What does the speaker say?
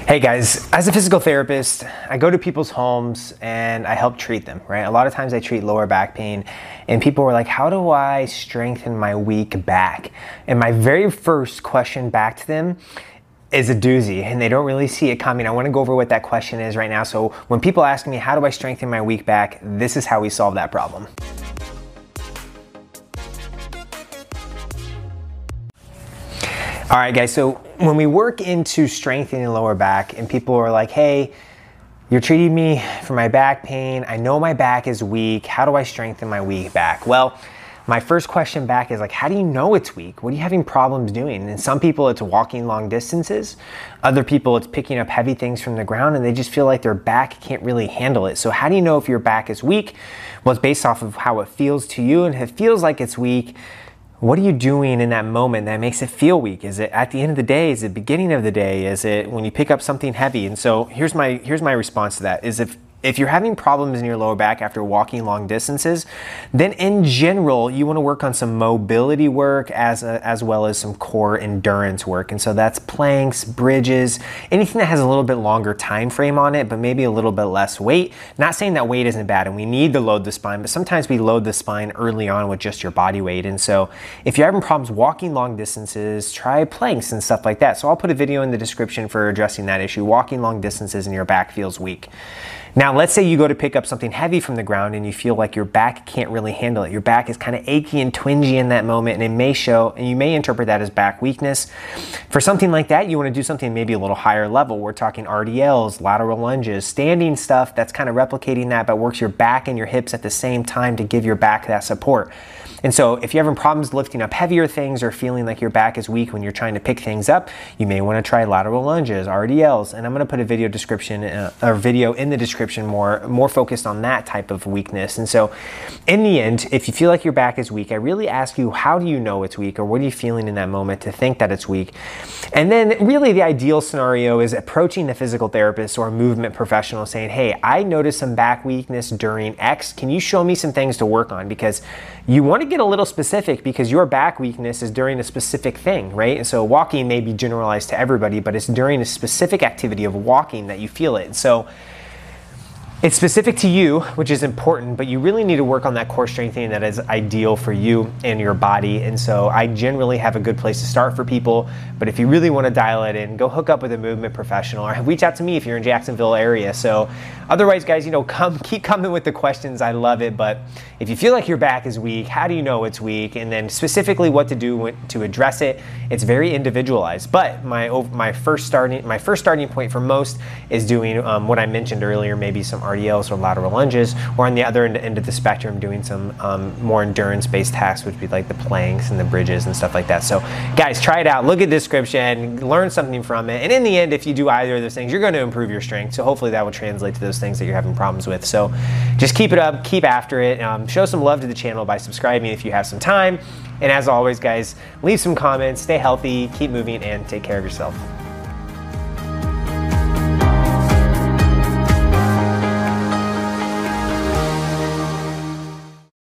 Hey guys, as a physical therapist, I go to people's homes and I help treat them, right? A lot of times I treat lower back pain and people were like, how do I strengthen my weak back? And my very first question back to them is a doozy and they don't really see it coming. I want to go over what that question is right now. So when people ask me, how do I strengthen my weak back? This is how we solve that problem. All right, guys, so when we work into strengthening the lower back and people are like, hey, you're treating me for my back pain. I know my back is weak. How do I strengthen my weak back? Well, my first question back is like, how do you know it's weak? What are you having problems doing? And some people it's walking long distances. Other people it's picking up heavy things from the ground and they just feel like their back can't really handle it. So how do you know if your back is weak? Well, it's based off of how it feels to you. And if it feels like it's weak, what are you doing in that moment that makes it feel weak? Is it at the end of the day? Is it beginning of the day? Is it when you pick up something heavy? And so here's my response to that is if you're having problems in your lower back after walking long distances, then in general, you want to work on some mobility work as well as some core endurance work. And so that's planks, bridges, anything that has a little bit longer time frame on it, but maybe a little bit less weight. Not saying that weight isn't bad and we need to load the spine, but sometimes we load the spine early on with just your body weight. And so if you're having problems walking long distances, try planks and stuff like that. So I'll put a video in the description for addressing that issue, walking long distances and your back feels weak. Now, let's say you go to pick up something heavy from the ground and you feel like your back can't really handle it. Your back is kind of achy and twingy in that moment and it may show, and you may interpret that as back weakness. For something like that, you want to do something maybe a little higher level. We're talking RDLs, lateral lunges, standing stuff that's kind of replicating that but works your back and your hips at the same time to give your back that support. And so if you're having problems lifting up heavier things or feeling like your back is weak when you're trying to pick things up, you may want to try lateral lunges, RDLs, and I'm going to put a video description or video in the description more focused on that type of weakness. And so in the end, if you feel like your back is weak, I really ask you, how do you know it's weak or what are you feeling in that moment to think that it's weak? And then really the ideal scenario is approaching the physical therapist or a movement professional saying, hey, I noticed some back weakness during X. Can you show me some things to work on? Because you want to get a little specific because your back weakness is during a specific thing, right? And so walking may be generalized to everybody, but it's during a specific activity of walking that you feel it. And so it's specific to you, which is important, but you really need to work on that core strengthening that is ideal for you and your body. And so I generally have a good place to start for people, but if you really want to dial it in, go hook up with a movement professional or reach out to me if you're in Jacksonville area. So otherwise, guys, keep coming with the questions. I love it. But if you feel like your back is weak, how do you know it's weak? And then specifically what to do to address it. It's very individualized. But my first starting point for most is doing what I mentioned earlier, maybe some RDLs or lateral lunges, or on the other end of the spectrum, doing some more endurance-based tasks, which would be like the planks and the bridges and stuff like that. So guys, try it out. Look at the description, learn something from it. And in the end, if you do either of those things, you're going to improve your strength. So hopefully that will translate to those things that you're having problems with. So just keep it up, keep after it. Show some love to the channel by subscribing if you have some time. And as always, guys, leave some comments, stay healthy, keep moving, and take care of yourself.